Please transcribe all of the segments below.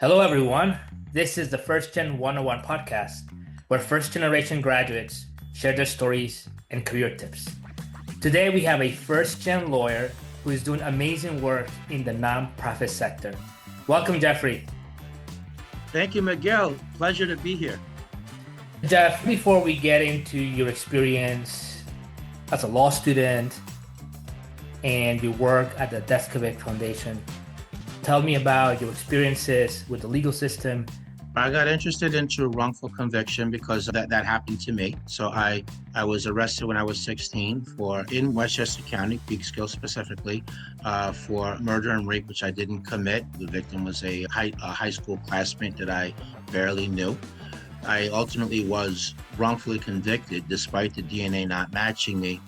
Hello, everyone. This is the First Gen 101 podcast, where first generation graduates share their stories and career tips. Today, we have a first gen lawyer who is doing amazing work in the nonprofit sector. Welcome, Jeffrey. Thank you, Miguel. Pleasure to be here. Jeff, before we get into your experience as a law student and your work at the Deskovic Foundation, tell me about your experiences with the legal system. I got interested into wrongful conviction because that happened to me. So I was arrested when I was 16 in Westchester County, Peekskill specifically, for murder and rape, which I didn't commit. The victim was a high school classmate that I barely knew. I ultimately was wrongfully convicted despite the DNA not matching me,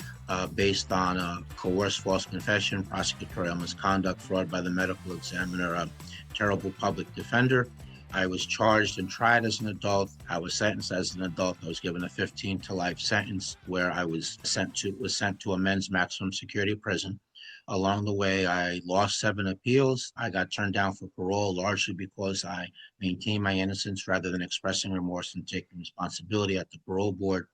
based on a coerced false confession, prosecutorial misconduct, fraud by the medical examiner, a terrible public defender. I was charged and tried as an adult. I was sentenced as an adult. I was given a 15 to life sentence where I was sent to a men's maximum security prison. Along the way, I lost 7 appeals. I got turned down for parole largely because I maintained my innocence rather than expressing remorse and taking responsibility at the parole board.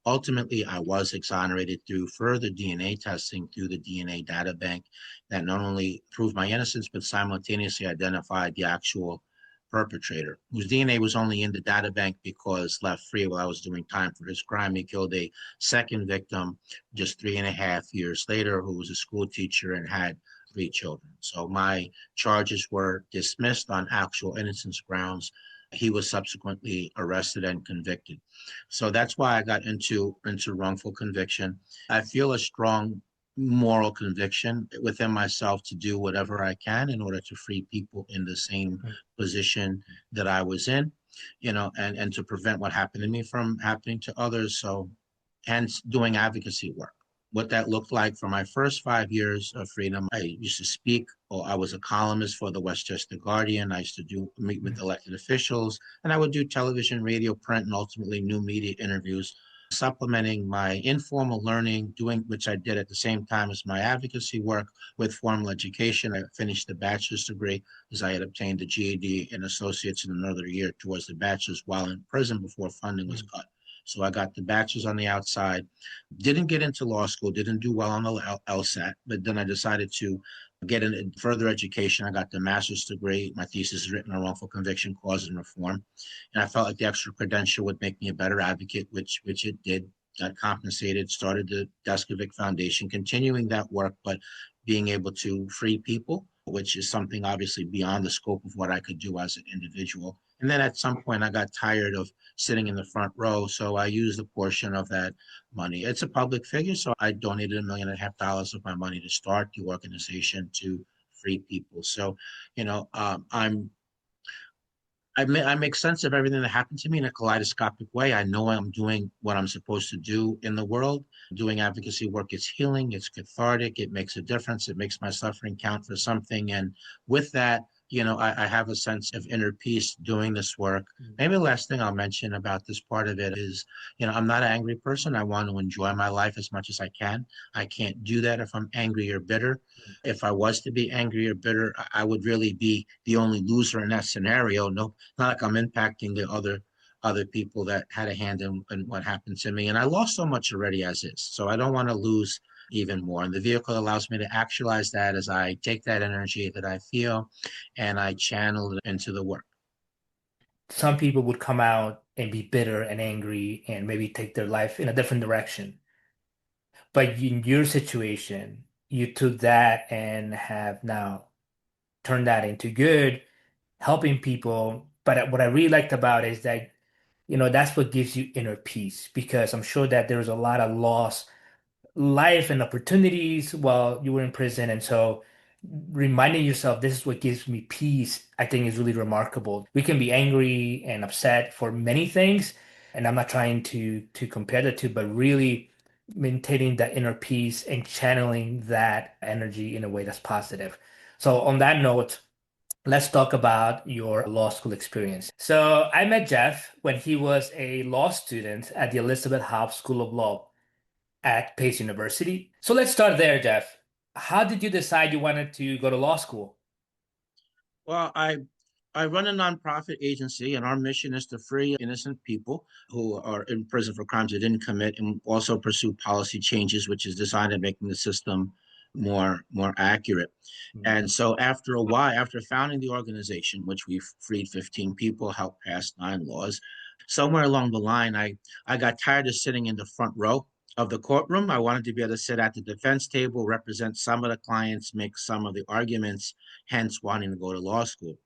Ultimately, I was exonerated through further DNA testing through the DNA data bank that not only proved my innocence, but simultaneously identified the actual perpetrator, whose DNA was only in the data bank because left free while I was doing time for his crime. He killed a second victim just 3.5 years later, who was a school teacher and had 3 children. So my charges were dismissed on actual innocence grounds. He was subsequently arrested and convicted. So that's why I got into wrongful conviction. I feel a strong moral conviction within myself to do whatever I can in order to free people in the same position that I was in, and to prevent what happened to me from happening to others. So hence doing advocacy work. What that looked like for my first 5 years of freedom, I used to speak, or I was a columnist for the Westchester Guardian. I used to meet with elected officials, and I would do television, radio, print, and ultimately new media interviews, supplementing my informal learning, doing which I did at the same time as my advocacy work with formal education. I finished the bachelor's degree as I had obtained a GED and associates in another year towards the bachelor's while in prison before funding was cut. So I got the bachelor's on the outside, didn't get into law school, didn't do well on the LSAT, but then I decided to get in further education. I got the master's degree. My thesis is written on wrongful conviction, cause, and reform. And I felt like the extra credential would make me a better advocate, which it did. Got compensated, started the Deskovic Foundation, continuing that work, but being able to free people, which is something obviously beyond the scope of what I could do as an individual. And then at some point, I got tired of sitting in the front row, so I used a portion of that money. It's a public figure, so I donated $1.5 million of my money to start the organization to free people. So, I make sense of everything that happened to me in a kaleidoscopic way. I know I'm doing what I'm supposed to do in the world. Doing advocacy work is healing, it's cathartic, it makes a difference, it makes my suffering count for something. And with that, I have a sense of inner peace doing this work. Maybe the last thing I'll mention about this part of it is, I'm not an angry person. I want to enjoy my life as much as I can. I can't do that if I'm angry or bitter. If I was to be angry or bitter, I would really be the only loser in that scenario. No, not like I'm impacting the other people that had a hand in what happened to me. And I lost so much already as is. So I don't want to lose even more. And the vehicle allows me to actualize that as I take that energy that I feel and I channel it into the work. Some people would come out and be bitter and angry and maybe take their life in a different direction. But in your situation, you took that and have now turned that into good, helping people. But what I really liked about it is that, that's what gives you inner peace because I'm sure that there's a lot of lost life and opportunities while you were in prison. And so reminding yourself this is what gives me peace, I think is really remarkable. We can be angry and upset for many things, and I'm not trying to compare the two, but really maintaining that inner peace and channeling that energy in a way that's positive. So on that note, let's talk about your law school experience. So I met Jeff when he was a law student at the Elizabeth Hobbs School of Law at Pace University. So let's start there, Jeff. How did you decide you wanted to go to law school? Well, I run a nonprofit agency, and our mission is to free innocent people who are in prison for crimes they didn't commit, and also pursue policy changes, which is designed at making the system more accurate. Mm. And so, after a while, after founding the organization, which we've freed 15 people, helped pass 9 laws, somewhere along the line, I got tired of sitting in the front row of the courtroom. I wanted to be able to sit at the defense table, represent some of the clients, make some of the arguments, hence wanting to go to law school.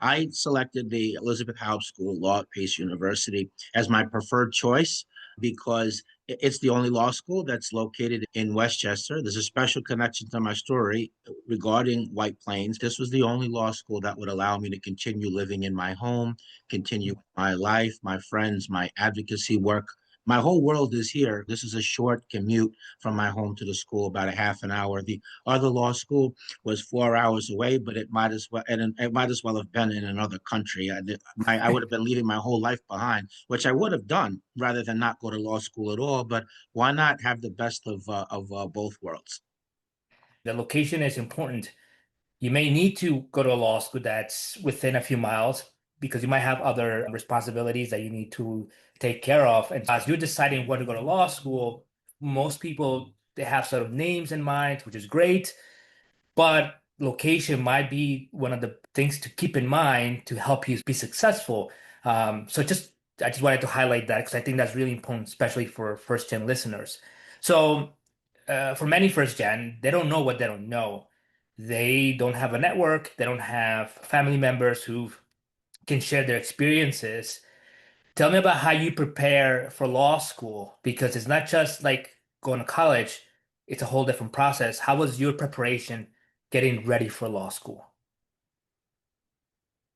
I selected the Elizabeth Howe School Law at Pace University as my preferred choice because it's the only law school that's located in Westchester. There's a special connection to my story regarding White Plains. This was the only law school that would allow me to continue living in my home, continue my life, my friends, my advocacy work. My whole world is here. This is a short commute from my home to the school, about a half an hour. The other law school was 4 hours away, but it might as well have been in another country. I would have been leaving my whole life behind, which I would have done rather than not go to law school at all. But why not have the best of both worlds? The location is important. You may need to go to a law school that's within a few miles because you might have other responsibilities that you need to take care of. And as you're deciding where to go to law school, most people they have sort of names in mind, which is great, but location might be one of the things to keep in mind to help you be successful. So just I just wanted to highlight that because I think that's really important, especially for first gen listeners. So for many first gen, they don't know what they don't know. They don't have a network. They don't have family members who can share their experiences. Tell me about how you prepare for law school because it's not just like going to college, it's a whole different process. How was your preparation getting ready for law school?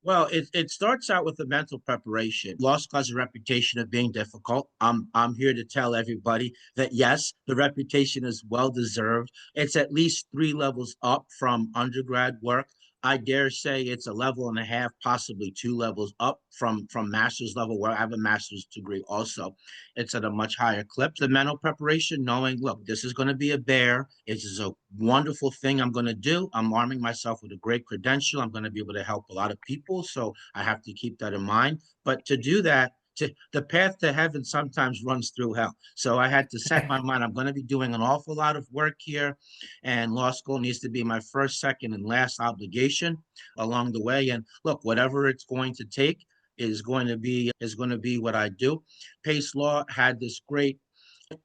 Well, it starts out with the mental preparation. Law school has a reputation of being difficult. I'm here to tell everybody that yes, the reputation is well deserved. It's at least 3 levels up from undergrad work. I dare say it's a level and a half, possibly 2 levels up from master's level, where I have a master's degree also. It's at a much higher clip. The mental preparation, knowing, look, this is going to be a bear. This is a wonderful thing I'm going to do. I'm arming myself with a great credential. I'm going to be able to help a lot of people. So I have to keep that in mind. But to do that, the path to heaven sometimes runs through hell. So I had to set my mind. I'm going to be doing an awful lot of work here, and law school needs to be my first, second, and last obligation along the way. And look, whatever it's going to take is going to be what I do. Pace Law had this great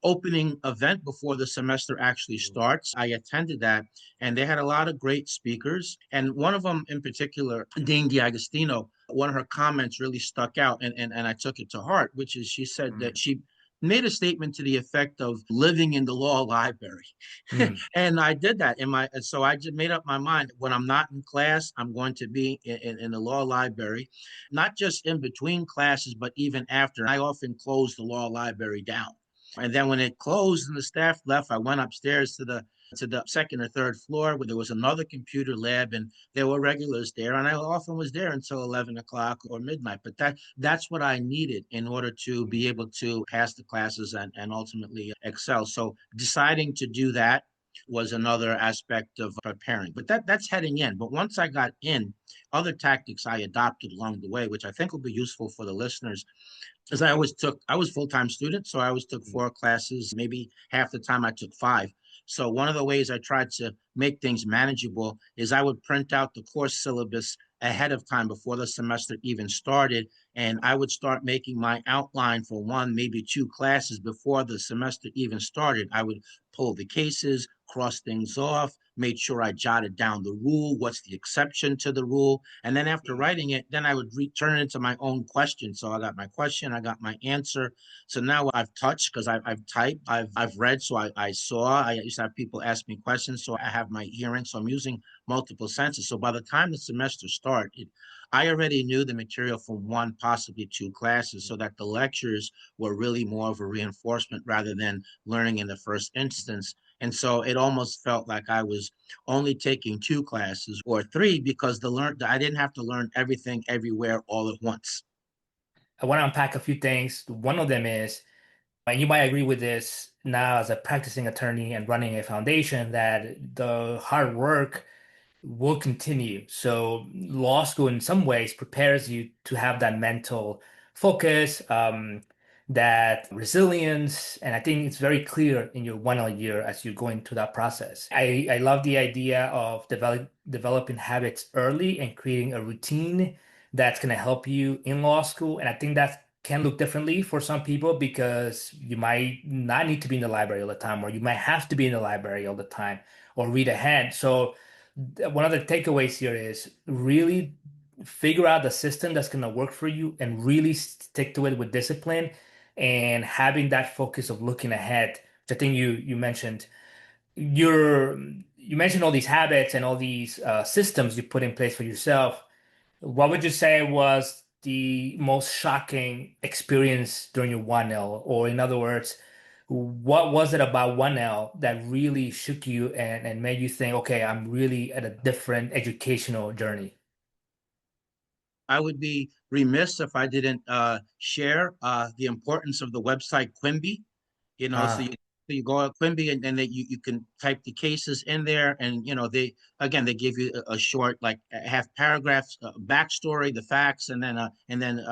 opening event before the semester actually starts. I attended that, and they had a lot of great speakers. And one of them in particular, Dean D'Agostino, one of her comments really stuck out, and I took it to heart, which is she said that Mm, she made a statement to the effect of living in the law library. mm. And I did that so I just made up my mind when I'm not in class, I'm going to be in the law library, not just in between classes, but even after. I often close the law library down. And then when it closed and the staff left, I went upstairs to the second or third floor where there was another computer lab, and there were regulars there, and I often was there until 11 o'clock or midnight. But that's what I needed in order to be able to pass the classes and ultimately excel. So deciding to do that was another aspect of preparing. But that's heading in. But once I got in, other tactics I adopted along the way, which I think will be useful for the listeners, because I was full-time student, so I always took 4 classes. Maybe half the time I took 5. So one of the ways I tried to make things manageable is I would print out the course syllabus ahead of time before the semester even started, and I would start making my outline for one, maybe 2 classes before the semester even started. I would pull the cases, cross things off, made sure I jotted down the rule, what's the exception to the rule, and then after writing it, then I would return it into my own question. So I got my question, I got my answer. So now I've touched because I've typed, I've read, so I saw. I used to have people ask me questions, so I have my hearing. So I'm using multiple senses. So by the time the semester started, I already knew the material from one, possibly 2 classes, so that the lectures were really more of a reinforcement rather than learning in the first instance. And so it almost felt like I was only taking 2 classes or 3 because I didn't have to learn everything everywhere all at once. I want to unpack a few things. One of them is, and you might agree with this now as a practicing attorney and running a foundation, that the hard work will continue. So law school in some ways prepares you to have that mental focus, that resilience, and I think it's very clear in your 1L year as you're going through that process. I love the idea of developing habits early and creating a routine that's going to help you in law school. And I think that can look differently for some people because you might not need to be in the library all the time, or you might have to be in the library all the time or read ahead. So one of the takeaways here is really figure out the system that's going to work for you and really stick to it with discipline and having that focus of looking ahead, which I think you mentioned. You're you mentioned all these habits and all these systems you put in place for yourself. What would you say was the most shocking experience during your 1L? Or in other words, what was it about 1L that really shook you and made you think, okay, I'm really at a different educational journey? I would be remiss if I didn't share the importance of the website Quimby. So Ah, you go out Quimby, and you can type the cases in there, and they give you a short, like a half paragraph backstory, the facts, and then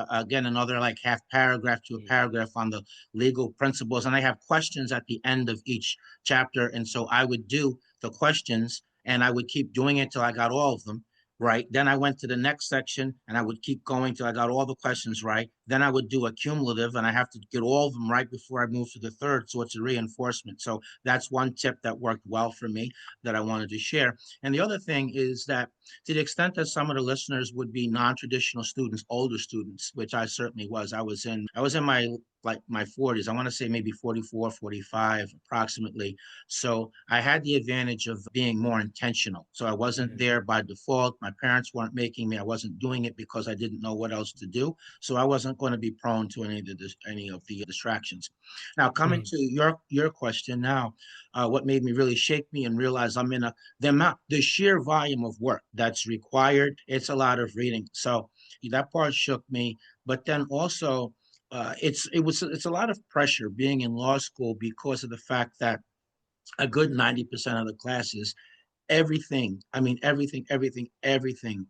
again another like half paragraph to a yeah. paragraph on the legal principles, and I have questions at the end of each chapter, and so I would do the questions, and I would keep doing it till I got all of them right. Then I went to the next section and I would keep going till I got all the questions right. Then I would do a cumulative and I have to get all of them right before I move to the third. So it's a reinforcement. So that's one tip that worked well for me that I wanted to share. And the other thing is that to the extent that some of the listeners would be non-traditional students, older students, which I certainly was, I was in my 40s. I want to say maybe 44, 45 approximately. So I had the advantage of being more intentional. So I wasn't Mhm. there by default. My parents weren't making me. I wasn't doing it because I didn't know what else to do. So I wasn't going to be prone to any of the distractions. Now, coming Mhm. to your question now, what made me really shake me and realize I'm in the sheer volume of work that's required. It's a lot of reading. So that part shook me. But then also, it's a lot of pressure being in law school because of the fact that a good 90% of the classes, everything, I mean, everything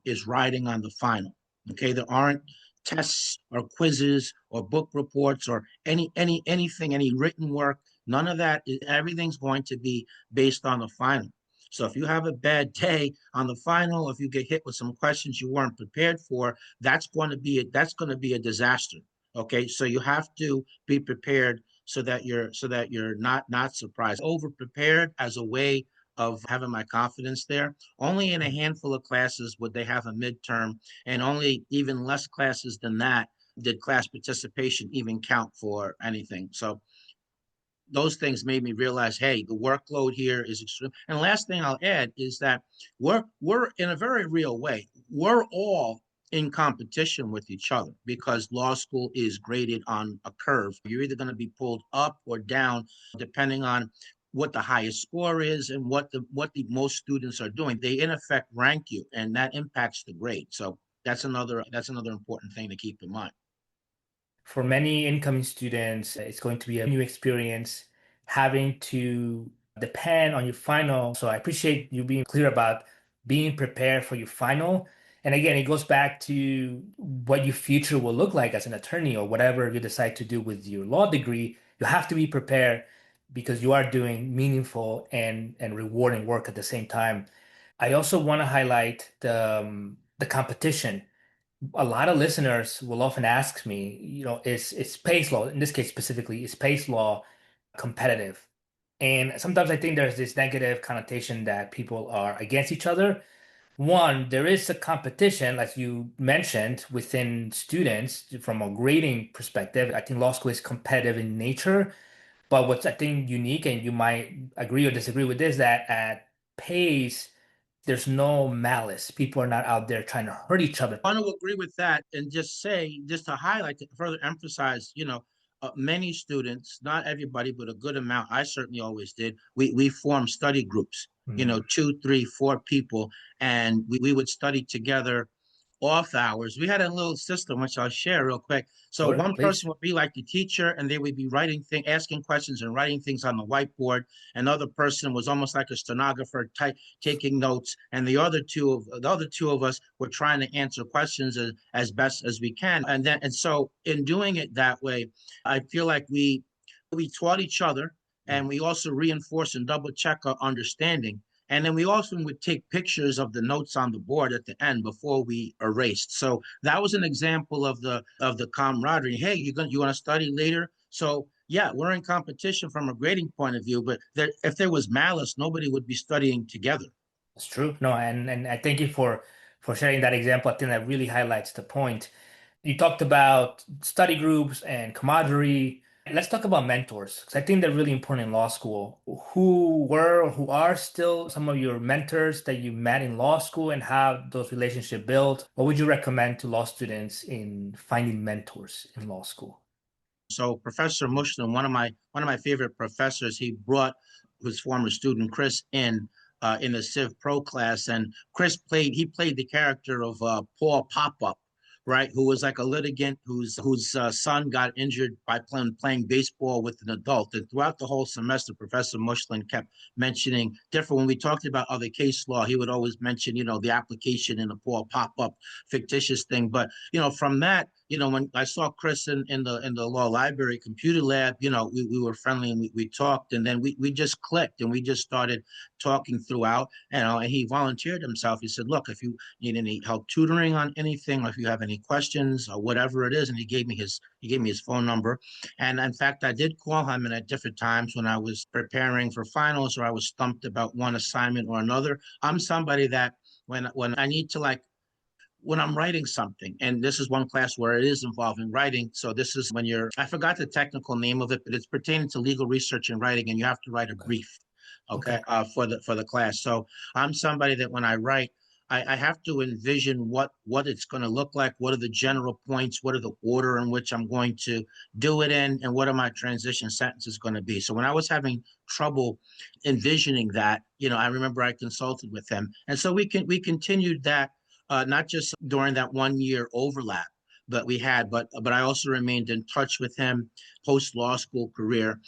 is riding on the final. Okay. There aren't tests or quizzes or book reports or anything, any written work. None of that. Everything's going to be based on the final. So if you have a bad day on the final, if you get hit with some questions you weren't prepared for, that's going to be a disaster. Okay. So you have to be prepared so that you're not surprised. Over prepared as a way of having my confidence there. Only in a handful of classes would they have a midterm, and only even less classes than that did class participation even count for anything. So those things made me realize, hey, the workload here is extreme. And the last thing I'll add is that we're in a very real way, we're all in competition with each other because law school is graded on a curve. You're either going to be pulled up or down depending on what the highest score is and what the most students are doing. They in effect rank you, and that impacts the grade. So that's another important thing to keep in mind. For many incoming students, it's going to be a new experience having to depend on your final. So I appreciate you being clear about being prepared for your final. And again, it goes back to what your future will look like as an attorney or whatever you decide to do with your law degree. You have to be prepared because you are doing meaningful and rewarding work at the same time. I also want to highlight the competition. A lot of listeners will often ask me, is Pace law, in this case specifically, is Pace law competitive? And sometimes I think there's this negative connotation that people are against each other. One, there is a competition, as you mentioned, within students from a grading perspective. I think law school is competitive in nature. But what's I think unique, and you might agree or disagree with this, that at Pace, there's no malice. People are not out there trying to hurt each other. Want to agree with that and just say, just to highlight, to further emphasize, many students, not everybody, but a good amount, I certainly always did. We formed study groups, Hmm. two, three, four people, and we would study together off hours, we had a little system which I'll share real quick. So Sure, one please. person would be like the teacher, and they would be writing things, asking questions, and writing things on the whiteboard. Another person was almost like a stenographer, taking notes, and the other two of us were trying to answer questions as best as we can. And so in doing it that way, I feel like we taught each other, Mm. and we also reinforced and double check our understanding. And then we also would take pictures of the notes on the board at the end before we erased. So that was an example of the camaraderie. Hey, you want to study later? So yeah, we're in competition from a grading point of view, but if there was malice, nobody would be studying together. It's true. No, and I thank you for sharing that example. I think that really highlights the point. You talked about study groups and camaraderie. Let's talk about mentors, because I think they're really important in law school. Who were or who are still some of your mentors that you met in law school and how those relationships built? What would you recommend to law students in finding mentors in law school? So Professor Mushlin, one of my favorite professors, he brought his former student Chris in the Civ Pro class, and he played the character of Paul Pop-Up, right? Who was like a litigant whose son got injured by playing baseball with an adult. And throughout the whole semester, Professor Mushlin kept mentioning different. When we talked about other case law, he would always mention, the application in the Paul Pop-Up fictitious thing. But from that, when I saw Chris in the law library computer lab, we were friendly, and we talked, and then we just clicked, and we just started talking throughout. And he volunteered himself. He said, "Look, if you need any help tutoring on anything, or if you have any questions or whatever it is," and he gave me his phone number. And in fact, I did call him at different times when I was preparing for finals, or I was stumped about one assignment or another. I'm somebody that when I need to, like, when I'm writing something, and this is one class where it is involving writing. So this is when I forgot the technical name of it, but it's pertaining to legal research and writing, and you have to write a Okay. brief, okay, Okay. for the class. So I'm somebody that when I write, I have to envision what it's going to look like, what are the general points, what are the order in which I'm going to do it in, and what are my transition sentences going to be. So when I was having trouble envisioning that, I remember I consulted with him, and so we continued that, not just during that 1 year overlap but I also remained in touch with him post law school career,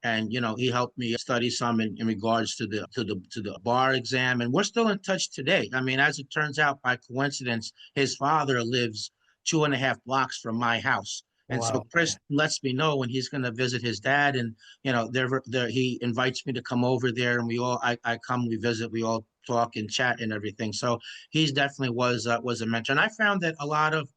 and he helped me study some in regards to the bar exam, and we're still in touch today. I mean, as it turns out, by coincidence, his father lives 2.5 blocks from my house. And so Wow. Chris lets me know when he's going to visit his dad, and he invites me to come over there, and I come, we visit, we all talk and chat and everything. So he's definitely was a mentor, and I found that a lot of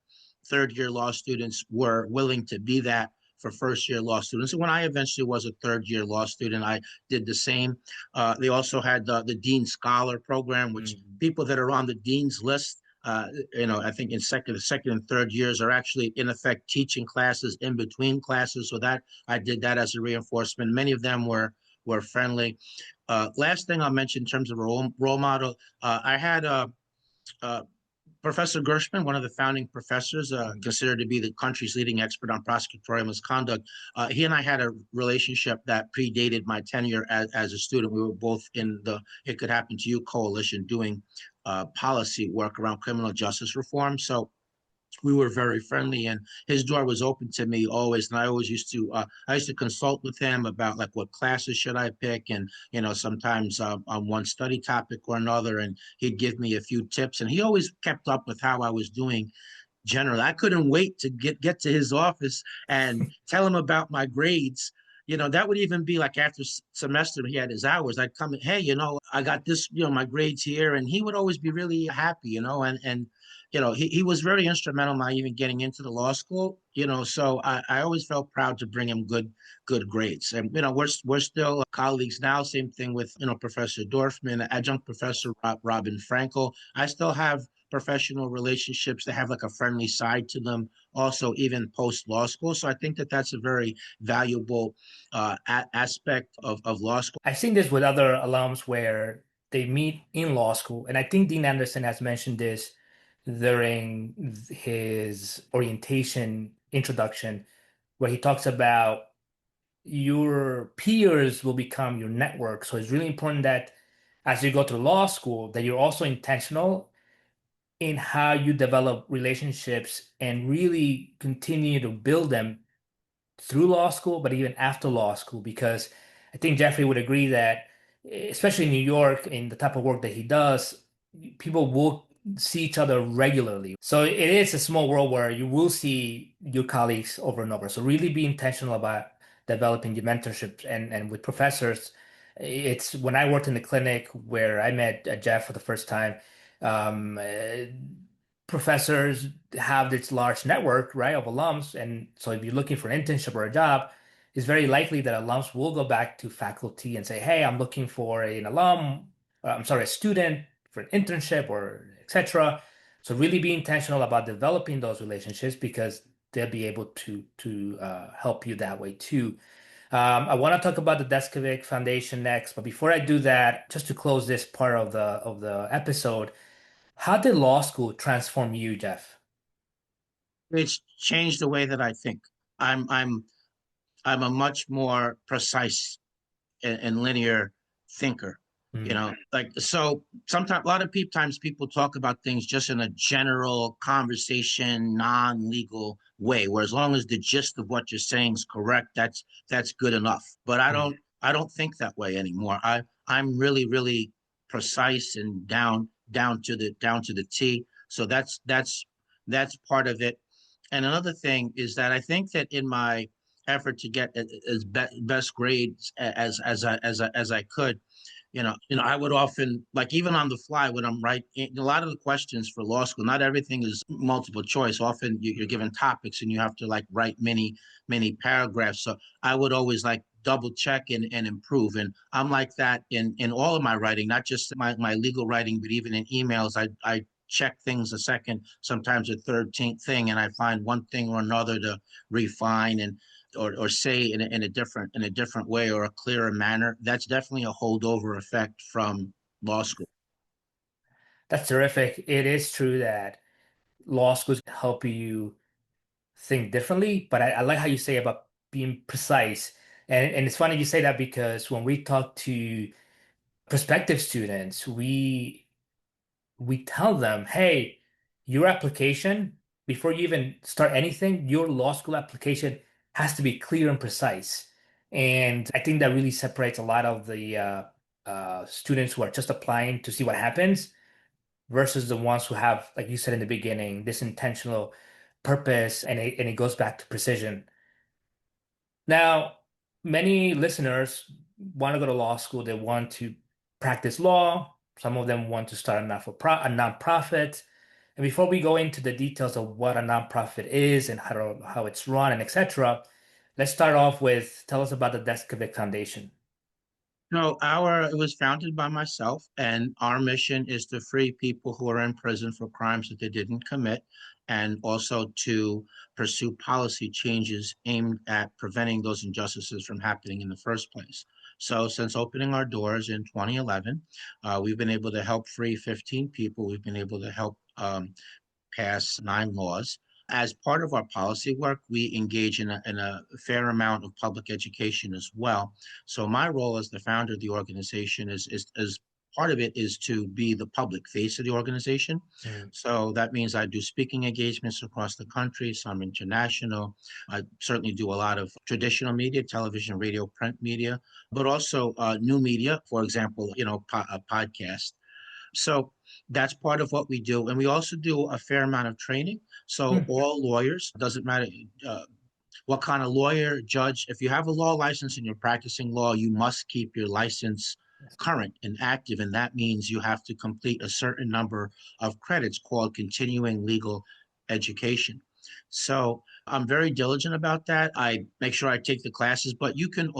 third year law students were willing to be that for first year law students. And when I eventually was a third year law student, I did the same. They also had the Dean Scholar program, which Mhm. people that are on the dean's list, I think in second and third years are actually in effect teaching classes in between classes. So that I did that as a reinforcement. Many of them were friendly. Last thing I'll mention in terms of a role model, I had a Professor Gershman, one of the founding professors, Mhm. considered to be the country's leading expert on prosecutorial misconduct, he and I had a relationship that predated my tenure as a student. We were both in the It Could Happen to You coalition doing policy work around criminal justice reform. So we were very friendly, and his door was open to me always, and I used to consult with him about, like, what classes should I pick, and sometimes on one study topic or another, and he'd give me a few tips, and he always kept up with how I was doing generally. I couldn't wait to get to his office and tell him about my grades. That would even be like after semester, he had his hours. I'd come in, hey, I got this, my grades here, and he would always be really happy, and he was very instrumental in my even getting into the law school. So I always felt proud to bring him good grades, and we're still colleagues now. Same thing with Professor Dorfman, adjunct professor Robin Frankel. I still have professional relationships that have like a friendly side to them also, even post law school. So I think that that's a very valuable aspect of law school. I've seen this with other alums where they meet in law school, and I think Dean Anderson has mentioned this during his orientation introduction, where he talks about your peers will become your network. So it's really important that as you go to law school, that you're also intentional in how you develop relationships and really continue to build them through law school, but even after law school, because I think Jeffrey would agree that, especially in New York, in the type of work that he does, people will see each other regularly. So it is a small world where you will see your colleagues over and over. So really be intentional about developing your mentorship and with professors. It's when I worked in the clinic where I met Jeff for the first time. Um, uh, Professors have this large network, right, of alums. And so if you're looking for an internship or a job, it's very likely that alums will go back to faculty and say, hey, I'm looking for an alum, I'm sorry, a student for an internship or etc. So really be intentional about developing those relationships because they'll be able to help you that way too. I want to talk about the Deskovic Foundation next, but before I do that, just to close this part of the episode, how did law school transform you, Jeff? It's changed the way that I think. I'm I'm I'm a much more precise and linear thinker. You Mm, know, like so sometimes a lot of times people talk about things just in a general conversation, non-legal way, where as long as the gist of what you're saying is correct, that's good enough. But mm. I don't think that way anymore. I'm really, really precise and down to the T. So that's part of it. And another thing is that I think that in my effort to get as best grades as I could, I would often, like, even on the fly when I'm writing a lot of the questions for law school, not everything is multiple choice. Often you're given topics and you have to like write many paragraphs. So I would always like double check and improve. And I'm like that in all of my writing, not just my legal writing, but even in emails. I check things a second, sometimes a third thing, and I find one thing or another to refine or say in a different way or a clearer manner. That's definitely a holdover effect from law school. That's terrific. It is true that law schools help you think differently, but I like how you say about being precise. And it's funny you say that because when we talk to prospective students, we tell them, hey, your application, before you even start anything, your law school application has to be clear and precise. And I think that really separates a lot of the students who are just applying to see what happens versus the ones who have, like you said in the beginning, this intentional purpose and it goes back to precision. Now, many listeners want to go to law school. They want to practice law. Some of them want to start a nonprofit. And before we go into the details of what a nonprofit is and how it's run and etc., let's start off with tell us about the Deskovic Foundation. No, our it was founded by myself, and our mission is to free people who are in prison for crimes that they didn't commit, and also to pursue policy changes aimed at preventing those injustices from happening in the first place. So, since opening our doors in 2011, we've been able to help free 15 people. We've been able to help pass 9 laws. As part of our policy work, we engage in a fair amount of public education as well. So my role as the founder of the organization is part of it is to be the public face of the organization. Mm. So that means I do speaking engagements across the country, some international. I certainly do a lot of traditional media, television, radio, print media, but also new media, for example, a podcast. So that's part of what we do. And we also do a fair amount of training. So Mm. all lawyers, doesn't matter what kind of lawyer, judge, if you have a law license and you're practicing law, you must keep your license current and active. And that means you have to complete a certain number of credits called continuing legal education. So I'm very diligent about that. I make sure I take the classes, but you can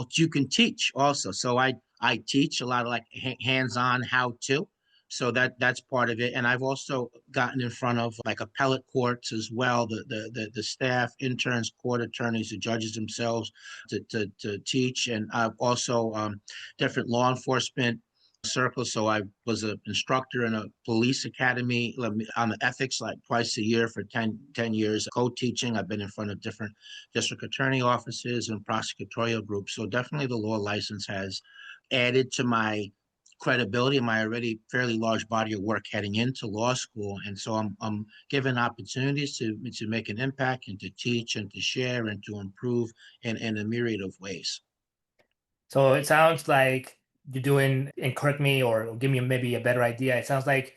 teach also. So I teach a lot of like hands-on how to. So that's part of it. And I've also gotten in front of like appellate courts as well, the staff, interns, court attorneys, the judges themselves to teach. And I've also different law enforcement circles. So I was an instructor in a police academy on the ethics like twice a year for 10 years, co-teaching. I've been in front of different district attorney offices and prosecutorial groups. So definitely the law license has added to my credibility in my already fairly large body of work heading into law school. And so I'm given opportunities to make an impact and to teach and to share and to improve in a myriad of ways. So it sounds like you're doing, and correct me or give me maybe a better idea. It sounds like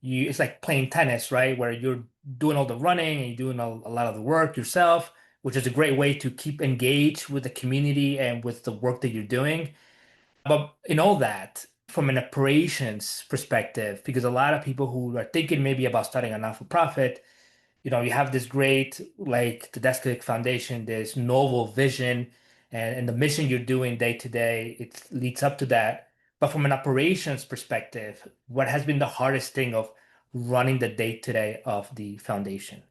it's like playing tennis, right? Where you're doing all the running and you're doing a lot of the work yourself, which is a great way to keep engaged with the community and with the work that you're doing. But in all that, from an operations perspective, because a lot of people who are thinking maybe about starting a not-for-profit, you have this great, like the Deskovic Foundation, this novel vision, and the mission you're doing day to day, it leads up to that. But from an operations perspective, what has been the hardest thing of running the day to day of the foundation?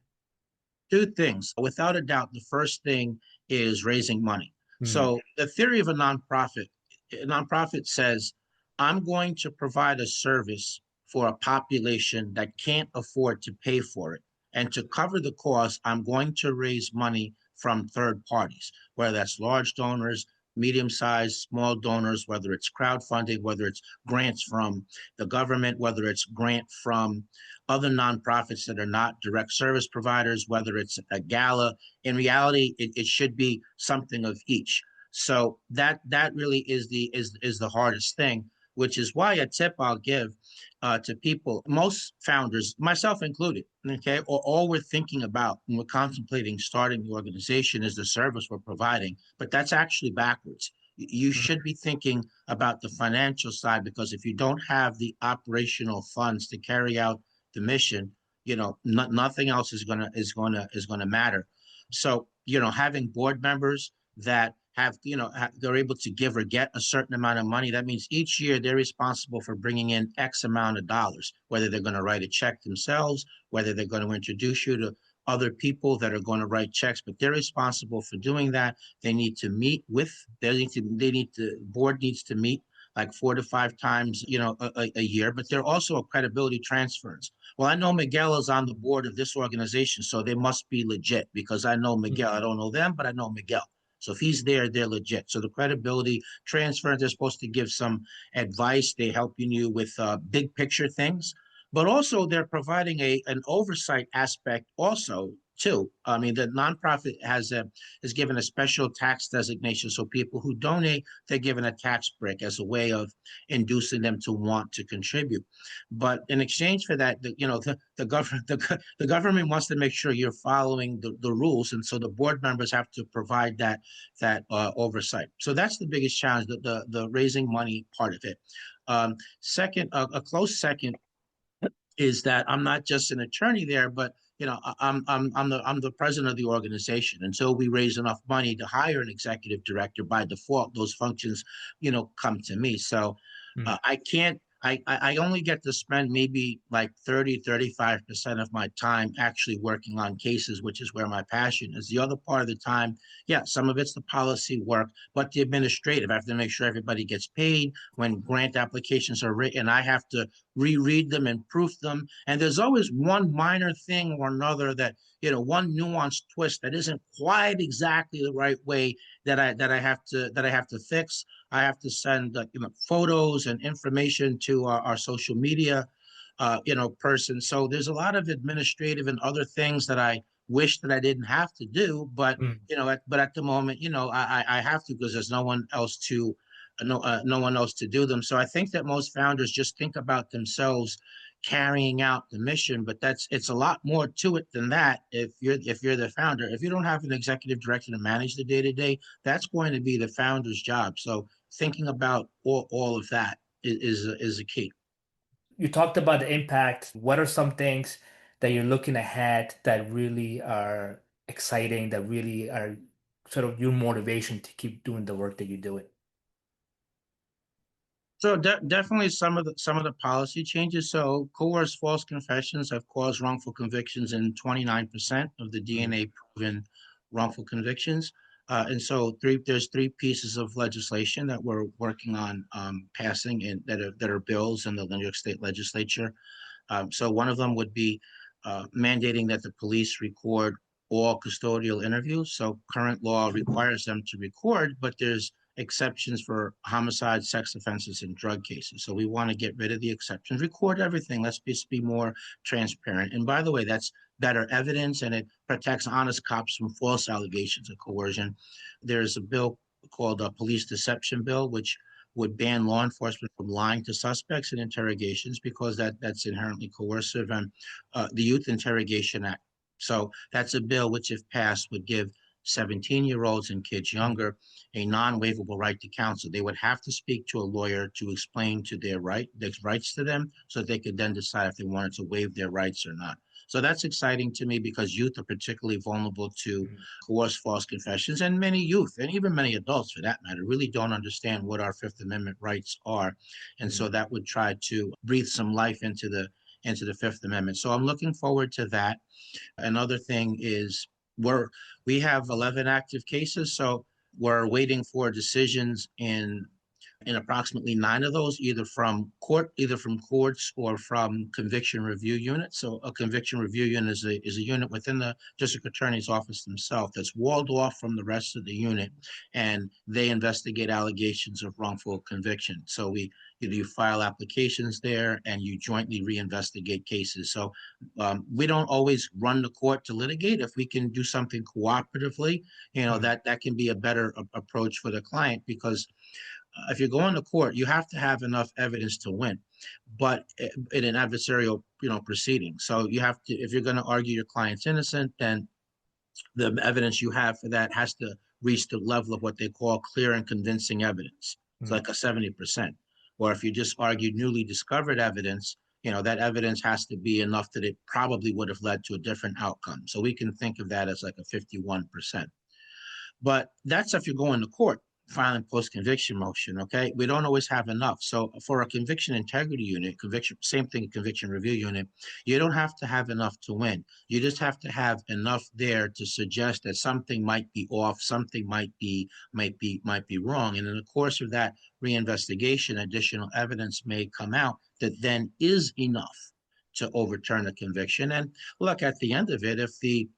Two things. Without a doubt, the first thing is raising money. Mm, So the theory of a nonprofit says, I'm going to provide a service for a population that can't afford to pay for it. And to cover the cost, I'm going to raise money from third parties, whether that's large donors, medium sized, small donors, whether it's crowdfunding, whether it's grants from the government, whether it's grant from other nonprofits that are not direct service providers, whether it's a gala. In reality, it should be something of each. So that really is the hardest thing, which is why a tip I'll give to people, most founders, myself included, okay, or all we're thinking about when we're contemplating starting the organization is the service we're providing, but that's actually backwards. You should mm, be thinking about the financial side because if you don't have the operational funds to carry out the mission, nothing else is gonna matter. So having board members that they're able to give or get a certain amount of money. That means each year they're responsible for bringing in X amount of dollars, whether they're going to write a check themselves, whether they're going to introduce you to other people that are going to write checks, but they're responsible for doing that. They need to meet with, board needs to meet like 4 to 5 times, a year, but they're also a credibility transference. Well, I know Miguel is on the board of this organization, so they must be legit because I know Miguel. I mm. don't know them, but I know Miguel. So if he's there, they're legit. So the credibility transfer, they're supposed to give some advice. They helping you with big picture things, but also they're providing an oversight aspect also too. I mean, the nonprofit is given a special tax designation, so people who donate, they're given a tax break as a way of inducing them to want to contribute. But in exchange for that, the government wants to make sure you're following the rules, and so the board members have to provide that oversight. So that's the biggest challenge, the raising money part of it. Second, a close second is that I'm not just an attorney there, but I'm the president of the organization. Until we raise enough money to hire an executive director, by default, those functions, come to me. So Mm. I can't. I only get to spend maybe like 35% of my time actually working on cases, which is where my passion is. The other part of the time, yeah, some of it's the policy work, but the administrative. I have to make sure everybody gets paid. When grant applications are written, I have to reread them and proof them. And there's always one minor thing or another that, one nuanced twist that isn't quite exactly the right way that I have to fix. I have to send photos and information to our social media person. So there's a lot of administrative and other things that I wish that I didn't have to do, but Mm. at the moment, I have to because there's no one else to do them. So I think that most founders just think about themselves carrying out the mission, but it's a lot more to it than that. If you're the founder, if you don't have an executive director to manage the day to day, that's going to be the founder's job. So thinking about all of that is a key. You talked about the impact. What are some things that you're looking ahead that really are exciting, that really are sort of your motivation to keep doing the work that you're doing? So definitely some of the policy changes. So coerced false confessions have caused wrongful convictions in 29% of the Mm, DNA proven wrongful convictions. And so there's three pieces of legislation that we're working on passing and that are bills in the New York State Legislature. So one of them would be mandating that the police record all custodial interviews. So current law requires them to record, but there's exceptions for homicide, sex offenses, and drug cases. So we want to get rid of the exceptions, record everything. Let's just be more transparent. And by the way, that's better evidence, and it protects honest cops from false allegations of coercion. There's a bill called a police deception bill, which would ban law enforcement from lying to suspects in interrogations because that's inherently coercive, and the Youth Interrogation Act. So that's a bill which, if passed, would give 17-year-olds and kids Mm, younger a non-waivable right to counsel. They would have to speak to a lawyer to explain to their rights to them, so that they could then decide if they wanted to waive their rights or not. So that's exciting to me because youth are particularly vulnerable to mm, coerced false confessions, and many youth, and even many adults for that matter, really don't understand what our Fifth Amendment rights are. And so mm, that would try to breathe some life into the Fifth Amendment. So I'm looking forward to that. Another thing is we have 11 active cases, so we're waiting for decisions in approximately 9 of those, either from courts or from conviction review units. So a conviction review unit is a unit within the district attorney's office themselves that's walled off from the rest of the unit, and they investigate allegations of wrongful conviction. So you file applications there, and you jointly reinvestigate cases. So we don't always run the court to litigate. If we can do something cooperatively, mm, that can be a better approach for the client, because if you're going to court, you have to have enough evidence to win, but in an adversarial, proceeding. So you have to, if you're going to argue your client's innocent, then the evidence you have for that has to reach the level of what they call clear and convincing evidence. It's mm. like a 70%. Or if you just argue newly discovered evidence, that evidence has to be enough that it probably would have led to a different outcome. So we can think of that as like a 51%. But that's if you're going to court filing post-conviction motion. Okay, we don't always have enough. So for a conviction integrity unit, conviction, same thing, conviction review unit, you don't have to have enough to win. You just have to have enough there to suggest that something might be off, something might be wrong. And in the course of that reinvestigation, additional evidence may come out that then is enough to overturn a conviction. And look, at the end of it, if the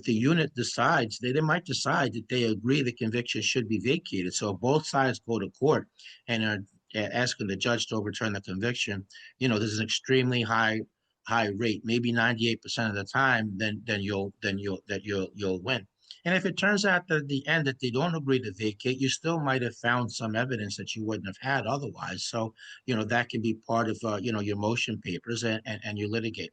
unit decides, they might decide that they agree the conviction should be vacated. So if both sides go to court and are asking the judge to overturn the conviction, there's an extremely high rate, maybe 98% of the time, you'll win. And if it turns out that at the end that they don't agree to vacate, you still might have found some evidence that you wouldn't have had otherwise. So, that can be part of, your motion papers, and you litigate.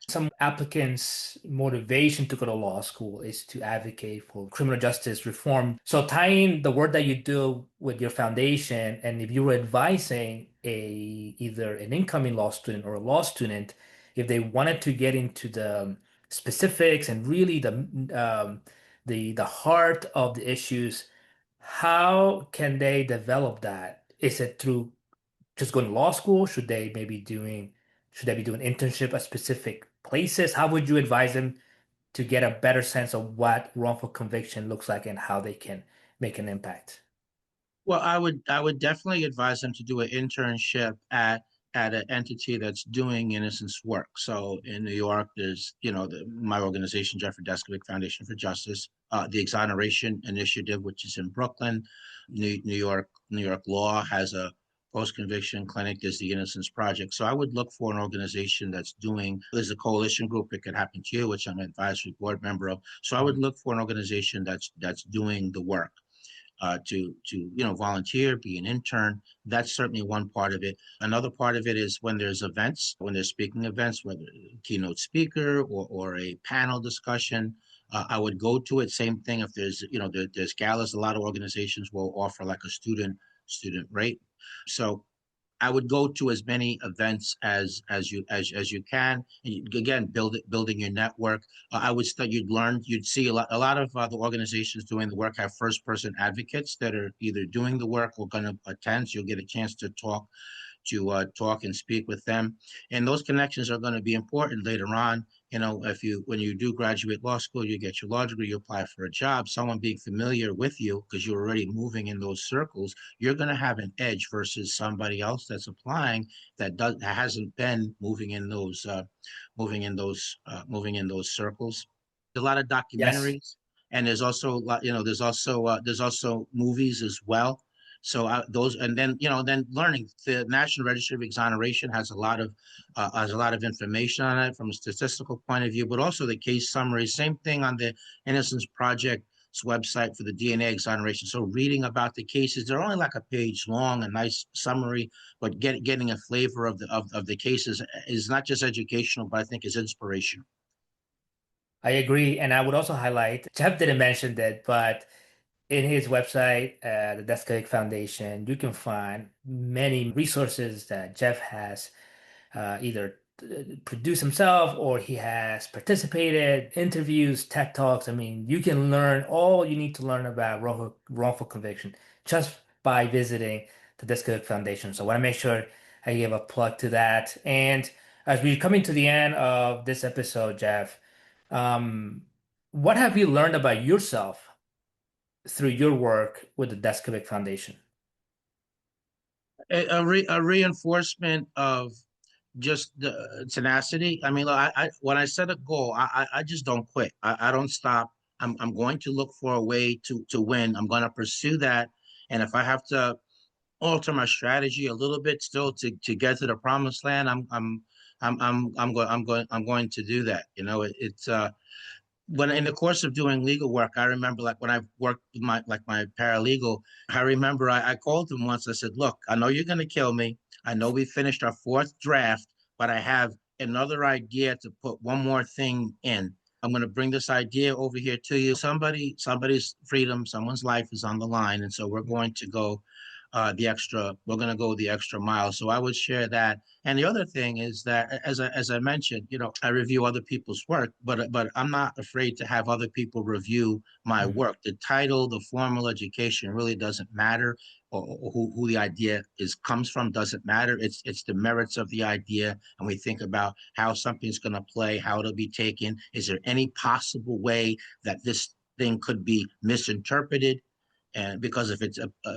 Some applicants' motivation to go to law school is to advocate for criminal justice reform. So tying the work that you do with your foundation, and if you were advising either an incoming law student or a law student, if they wanted to get into the specifics and really the heart of the issues, how can they develop that? Is it through just going to law school? Should they be doing internship at specific places? How would you advise them to get a better sense of what wrongful conviction looks like and how they can make an impact? Well, I would definitely advise them to do an internship at an entity that's doing innocence work. So in New York, there's my organization, Jeffrey Deskovic Foundation for Justice, the Exoneration Initiative, which is in Brooklyn. New York Law has a post-conviction clinic. There's the Innocence Project. So I would look for an organization that's doing. There's a coalition group. It could happen to you, which I'm an advisory board member of. So I would Mm, look for an organization that's doing the work, to volunteer, be an intern. That's certainly one part of it. Another part of it is when there's events, when there's speaking events, whether a keynote speaker or a panel discussion. I would go to it. Same thing if there's galas. A lot of organizations will offer like a student rate. So I would go to as many events as you can. And again, building your network. I would study. You'd see a lot of the organizations doing the work have first person advocates that are either doing the work or going to attend. So you'll get a chance to talk and speak with them. And those connections are going to be important later on. If when you do graduate law school, you get your law degree, you apply for a job, someone being familiar with you because you're already moving in those circles, you're going to have an edge versus somebody else that's applying that hasn't been moving in those circles. A lot of yes. documentaries. and there's also there's also movies as well. So those, and then then learning. The National Registry of Exoneration has a lot of information on it from a statistical point of view, but also the case summary. Same thing on the Innocence Project's website for the DNA exoneration. So reading about the cases, they're only like a page long, a nice summary, but getting a flavor of the cases is not just educational, but I think is inspirational. I agree. And I would also highlight, Jeff didn't mention that, but in his website, the Deskovic Foundation, you can find many resources that Jeff has either produced himself or he has participated, interviews, TED Talks. I mean, you can learn all you need to learn about wrongful conviction just by visiting the Deskovic Foundation. So I want to make sure I give a plug to that. And as we're coming to the end of this episode, Jeff, um, what have you learned about yourself through your work with the Deskovic Foundation? A reinforcement of just the tenacity. I mean, look, when I set a goal, I just don't quit. I don't stop. I'm going to look for a way to win. I'm going to pursue that, and if I have to alter my strategy a little bit still to get to the promised land, I'm going to do that. It's when in the course of doing legal work, I remember like when I worked with my paralegal, I remember I called him once. I said, "Look, I know you're going to kill me. I know we finished our fourth draft, but I have another idea to put one more thing in. I'm going to bring this idea over here to you. Somebody's freedom, someone's life is on the line, and so we're going to go the extra. We're going to go the extra mile." So I would share that. And the other thing is that, as I mentioned, I review other people's work, but I'm not afraid to have other people review my Mhm. work. The title, the formal education really doesn't matter, or who the idea is comes from doesn't matter. It's the merits of the idea, and we think about how something's going to play, how it'll be taken. Is there any possible way that this thing could be misinterpreted? And because if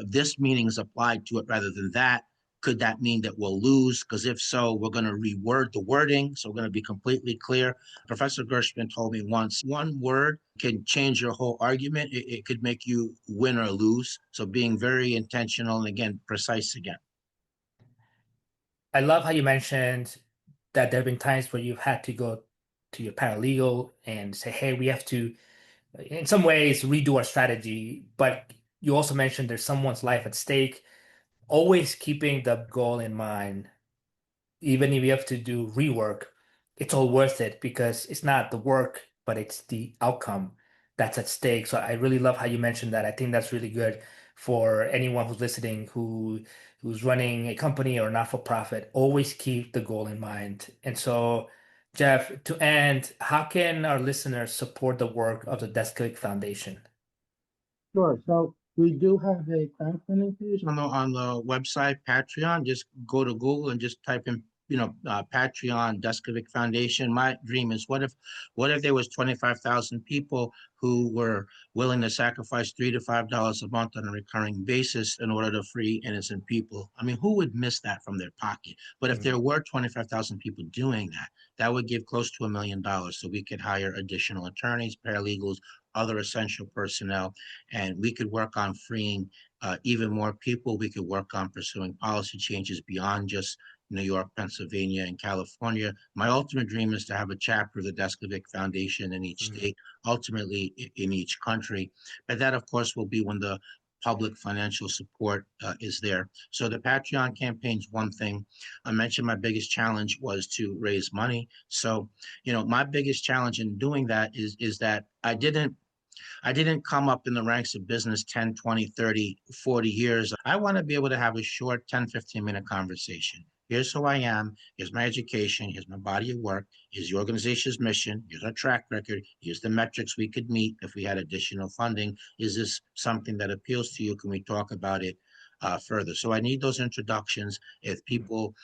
this meaning is applied to it rather than that, could that mean that we'll lose? Because if so, we're going to reword the wording. So we're going to be completely clear. Professor Gershman told me once, one word can change your whole argument. It could make you win or lose. So being very intentional and again, precise again. I love how you mentioned that there have been times where you've had to go to your paralegal and say, hey, we have to, in some ways, redo our strategy. But you also mentioned there's someone's life at stake, always keeping the goal in mind even if you have to do rework, it's all worth it because it's not the work, but it's the outcome that's at stake. So I really love how you mentioned that. I think that's really good for anyone who's listening who's running a company or not for profit. Always keep the goal in mind. And so, Jeff, to end, how can our listeners support the work of the Deskovic Foundation? Sure. So we do have a crowdfunding page on the website Patreon. Just go to Google and just type in Patreon Deskovic Foundation. My dream is what if there was 25,000 people who were willing to sacrifice $3 to $5 a month on a recurring basis in order to free innocent people? I mean, who would miss that from their pocket? But if Mm. there were 25,000 people doing that, that would give close to $1 million. So we could hire additional attorneys, paralegals, other essential personnel, and we could work on freeing even more people. We could work on pursuing policy changes beyond just New York, Pennsylvania, and California. My ultimate dream is to have a chapter of the Deskovic Foundation in each Mm. state, ultimately in each country. But that, of course, will be when the public financial support is there. So the Patreon campaign is one thing. I mentioned my biggest challenge was to raise money. So, my biggest challenge in doing that is that I didn't come up in the ranks of business 10, 20, 30, 40 years. I want to be able to have a short 10, 15-minute conversation. Here's who I am. Here's my education. Here's my body of work. Here's the organization's mission. Here's our track record. Here's the metrics we could meet if we had additional funding. Is this something that appeals to you? Can we talk about it further? So I need those introductions. If Mm. people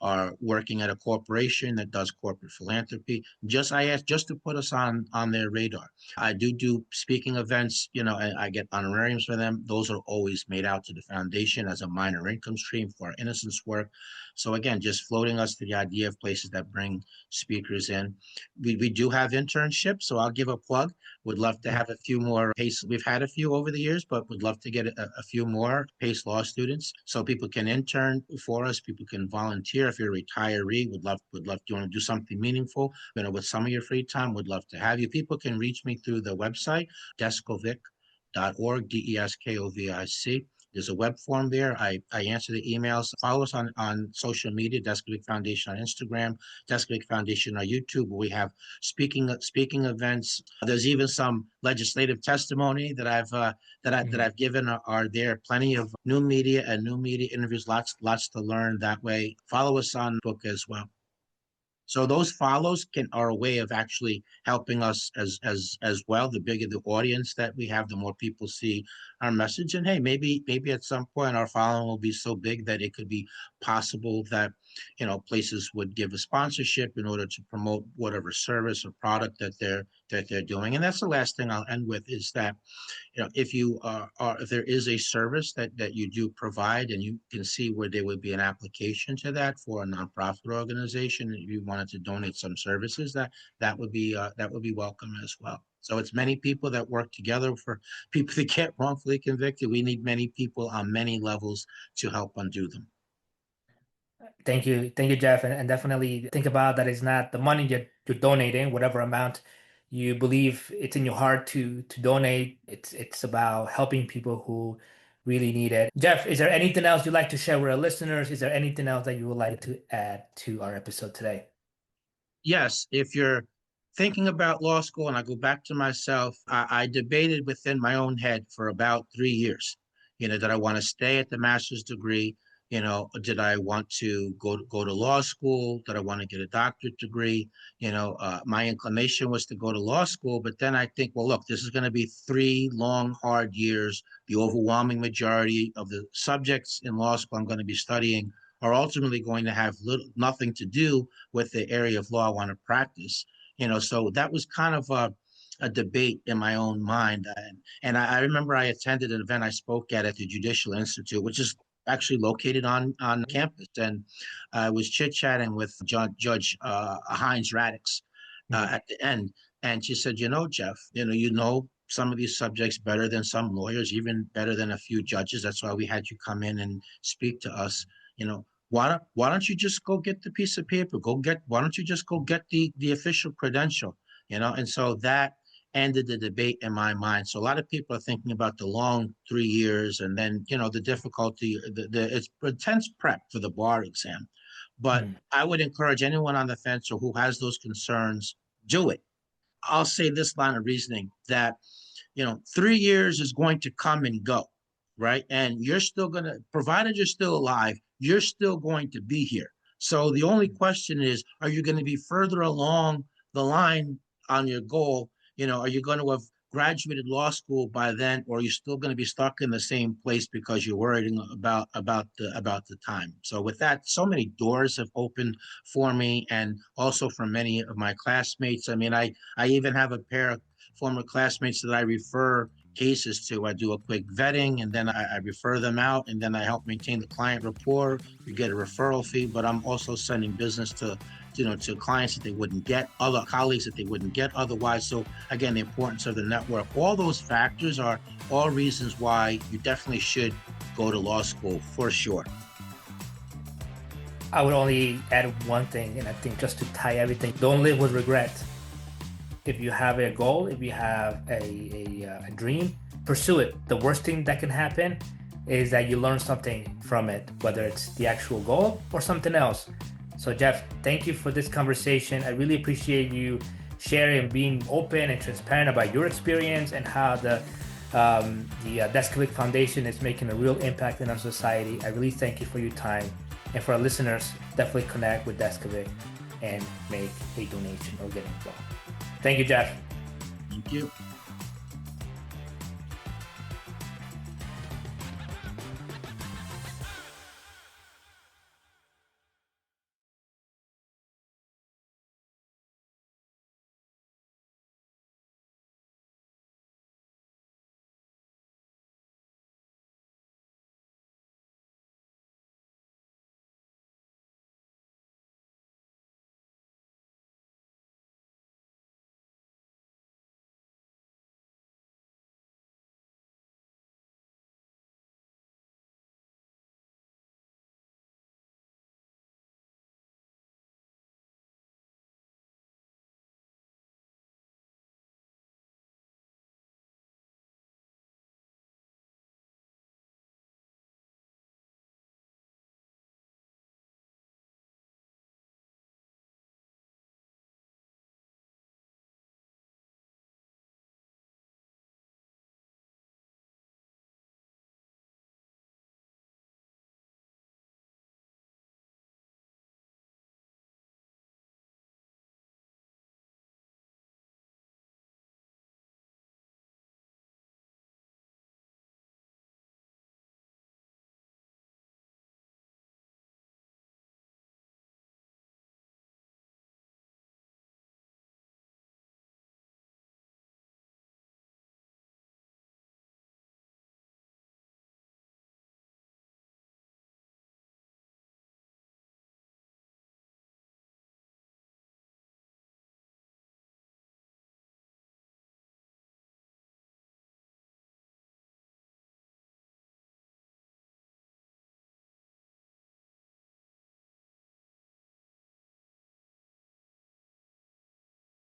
are working at a corporation that does corporate philanthropy. I asked just to put us on their radar. I do speaking events, and I get honorariums for them. Those are always made out to the foundation as a minor income stream for our innocence work. So again, just floating us to the idea of places that bring speakers in. We do have internships, so I'll give a plug. Would love to have a few more PACE. We've had a few over the years, but would love to get a few more PACE law students so people can intern for us. People can volunteer. If you're a retiree, would love. Do you want to do something meaningful? With some of your free time, would love to have you. People can reach me through the website, deskovic.org, Deskovic. There's a web form there. I answer the emails. Follow us on social media, Deskovic Foundation on Instagram, Deskovic Foundation on YouTube. We have speaking events. There's even some legislative testimony that I've given are there. Plenty of new media and new media interviews. Lots to learn that way. Follow us on book as well. So those follows are a way of actually helping us as well. The bigger the audience that we have, the more people see our message. And hey, maybe at some point our following will be so big that it could be possible that places would give a sponsorship in order to promote whatever service or product that they're doing. And that's the last thing I'll end with is that if you if there is a service that you do provide and you can see where there would be an application to that for a nonprofit organization, if you wanted to donate some services, that would be welcome as well. So it's many people that work together for people that get wrongfully convicted. We need many people on many levels to help undo them. Thank you, Jeff, and definitely think about that. It's not the money you're donating, whatever amount you believe it's in your heart to donate. It's about helping people who really need it. Jeff, is there anything else you'd like to share with our listeners? Is there anything else that you would like to add to our episode today? Yes, if you're thinking about law school, and I go back to myself, I debated within my own head for about 3 years. Did I want to stay at the master's degree? Did I want to go to law school? Did I want to get a doctorate degree? My inclination was to go to law school, but then I think, well, look, this is going to be 3 long, hard years. The overwhelming majority of the subjects in law school I'm going to be studying are ultimately going to have nothing to do with the area of law I want to practice. So that was kind of a debate in my own mind. And I remember I attended an event I spoke at the Judicial Institute, which is actually located on campus. And I was chit-chatting with Judge Hines Radix at the end. And she said, Jeff, some of these subjects better than some lawyers, even better than a few judges. That's why we had you come in and speak to us. Why don't you just go get the piece of paper? Why don't you just go get the official credential? And so that ended the debate in my mind. So a lot of people are thinking about the long 3 years and then, the difficulty, it's intense prep for the bar exam. But I would encourage anyone on the fence or who has those concerns, do it. I'll say this line of reasoning that, 3 years is going to come and go, right? And you're still going to, provided you're still alive, you're still going to be here. So the only question is, are you going to be further along the line on your goal? Are you going to have graduated law school by then, or are you still going to be stuck in the same place because you're worried about the time? So with that, so many doors have opened for me and also for many of my classmates. I mean, I even have a pair of former classmates that I refer cases to. I do a quick vetting and then I refer them out and then I help maintain the client rapport. You get a referral fee, but I'm also sending business to clients that they wouldn't get, other colleagues that they wouldn't get otherwise. So again, the importance of the network, all those factors are all reasons why you definitely should go to law school for sure. I would only add one thing, and I think just to tie everything, don't live with regret. If you have a goal, if you have a dream, pursue it. The worst thing that can happen is that you learn something from it, whether it's the actual goal or something else. So Jeff, thank you for this conversation. I really appreciate you sharing and being open and transparent about your experience and how the Deskovic Foundation is making a real impact in our society. I really thank you for your time. And for our listeners, definitely connect with Deskovic and make a donation or get involved. Thank you, Jeff. Thank you.